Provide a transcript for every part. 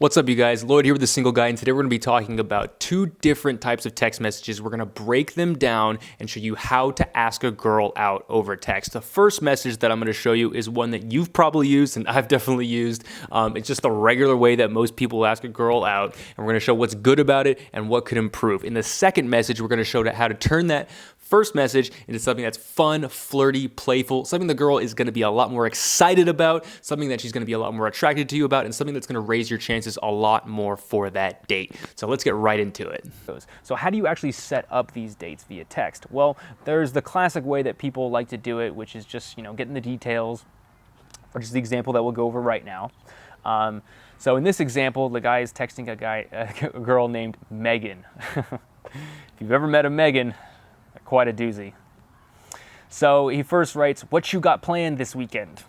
What's up, you guys? Lloyd here with The Single Guy, and today we're going to be talking about two different types of text messages. We're going to break them down and show you how to ask a girl out over text. The first message that I'm going to show you is one that you've probably used and I've definitely used. It's just the regular way that most people ask a girl out, and we're going to show what's good about it and what could improve. In the second message, we're going to show how to turn that first message into something that's fun, flirty, playful, something the girl is going to be a lot more excited about, something that she's going to be a lot more attracted to you about, and something that's going to raise your chances a lot more for that date. So let's get right into it. So how do you actually set up these dates via text? Well, there's the classic way that people like to do it, which is just, getting the details, which is the example that we'll go over right now. So in this example, the guy is texting a girl named Megan. If you've ever met a Megan, quite a doozy. So he first writes, "What you got planned this weekend?"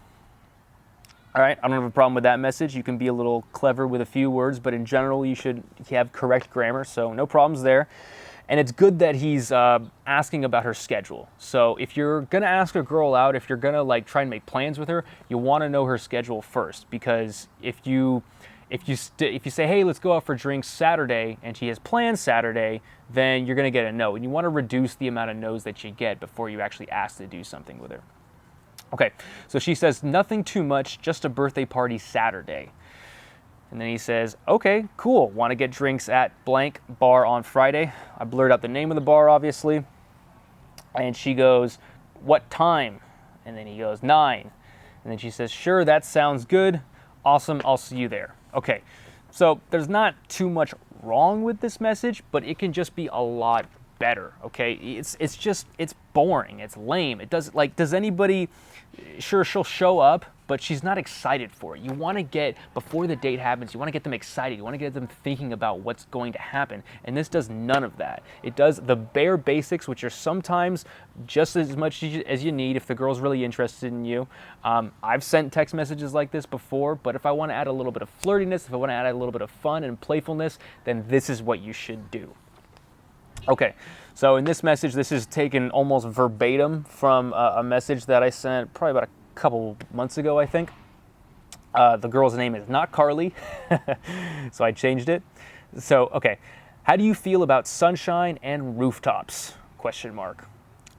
All right, I don't have a problem with that message. You can be a little clever with a few words, but in general, you should have correct grammar, so no problems there. And it's good that he's asking about her schedule. So if you're gonna ask a girl out, if you're gonna try and make plans with her, you want to know her schedule first, because if you say, "Hey, let's go out for drinks Saturday," and she has plans Saturday, then you're gonna get a no. And you want to reduce the amount of no's that you get before you actually ask to do something with her. Okay, so she says, "Nothing too much, just a birthday party Saturday." And then he says, "Okay, cool. Want to get drinks at blank bar on Friday?" I blurred out the name of the bar, obviously. And she goes, "What time?" And then he goes, 9. And then she says, "Sure, that sounds good. Awesome, I'll see you there." Okay, so there's not too much wrong with this message, but it can just be a lot better. Okay, it's boring, it's lame. Does anybody? Sure, she'll show up, but she's not excited for it. You want to get, before the date happens, you want to get them excited. You want to get them thinking about what's going to happen. And this does none of that. It does the bare basics, which are sometimes just as much as you need if the girl's really interested in you. I've sent text messages like this before, but if I want to add a little bit of flirtiness, if I want to add a little bit of fun and playfulness, then this is what you should do. Okay, so in this message, this is taken almost verbatim from a message that I sent probably about a couple months ago, I think. The girl's name is not Carly, so I changed it. So, okay, how do you feel about sunshine and rooftops? Question mark.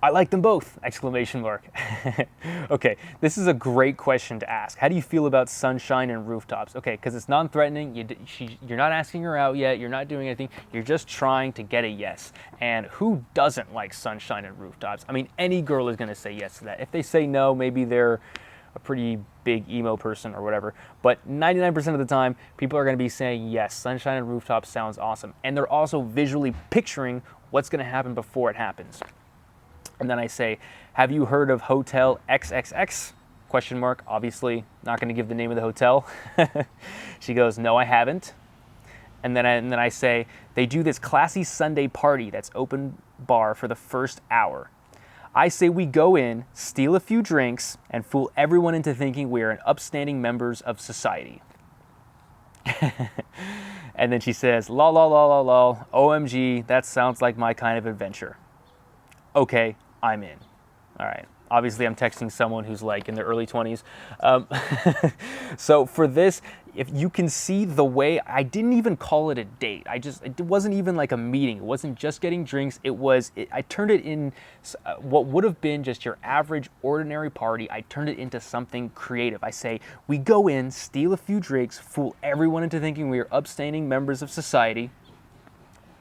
I like them both! Exclamation mark. Okay, this is a great question to ask. How do you feel about sunshine and rooftops? Okay, because it's non-threatening. You're not asking her out yet. You're not doing anything. You're just trying to get a yes. And who doesn't like sunshine and rooftops? I mean, any girl is going to say yes to that. If they say no, maybe they're a pretty big emo person or whatever. But 99% of the time, people are going to be saying yes. Sunshine and rooftops sounds awesome. And they're also visually picturing what's going to happen before it happens. And then I say, "Have you heard of Hotel XXX?" Question mark. Obviously, not going to give the name of the hotel. She goes, "No, I haven't." And then I say, "They do this classy Sunday party that's open bar for the first hour. I say we go in, steal a few drinks, and fool everyone into thinking we are an upstanding members of society." And then she says, "Lol, lol, lol, lol, lol. OMG, that sounds like my kind of adventure." Okay, I'm in. All right. Obviously, I'm texting someone who's in their early 20s. So for this, if you can see the way, I didn't even call it a date. It wasn't even like a meeting. It wasn't just getting drinks. I turned it in what would have been just your average ordinary party. I turned it into something creative. I say, we go in, steal a few drinks, fool everyone into thinking we are upstanding members of society.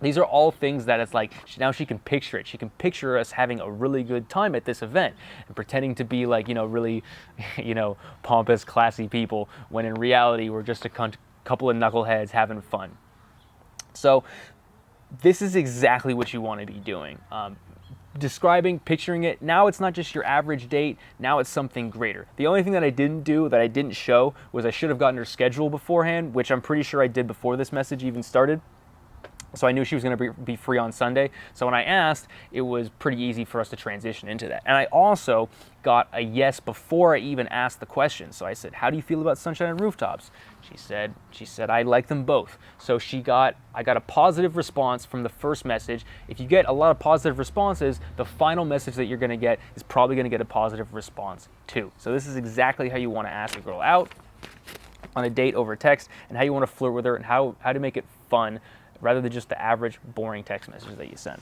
These are all things that it's now she can picture it. She can picture us having a really good time at this event and pretending to be really, pompous, classy people, when in reality we're just a couple of knuckleheads having fun. So this is exactly what you want to be doing. Describing, picturing it. Now it's not just your average date. Now it's something greater. The only thing that I didn't do, that I didn't show, was I should have gotten her schedule beforehand, which I'm pretty sure I did before this message even started. So I knew she was going to be free on Sunday. So when I asked, it was pretty easy for us to transition into that. And I also got a yes before I even asked the question. So I said, "How do you feel about sunshine and rooftops?" She said, "I like them both." So I got a positive response from the first message. If you get a lot of positive responses, the final message that you're going to get is probably going to get a positive response too. So this is exactly how you want to ask a girl out. on a date over text, and how you want to flirt with her, and how to make it fun rather than just the average boring text message that you send.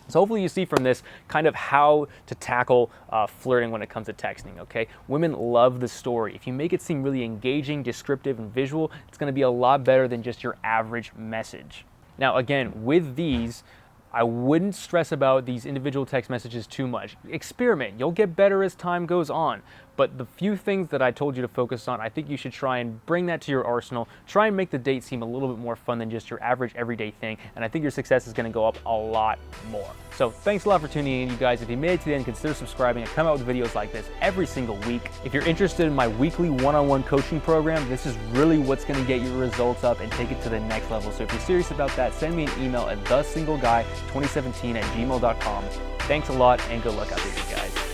So hopefully you see from this kind of how to tackle flirting when it comes to texting, okay? Women love the story. If you make it seem really engaging, descriptive, and visual, it's going to be a lot better than just your average message. Now again, with these, I wouldn't stress about these individual text messages too much. Experiment. You'll get better as time goes on. But the few things that I told you to focus on, I think you should try and bring that to your arsenal. Try and make the date seem a little bit more fun than just your average everyday thing. And I think your success is going to go up a lot more. So thanks a lot for tuning in, you guys. If you made it to the end, consider subscribing. I come out with videos like this every single week. If you're interested in my weekly one-on-one coaching program, this is really what's going to get your results up and take it to the next level. So if you're serious about that, send me an email at TheSingleGuy2017@gmail.com. Thanks a lot and good luck out there, you guys.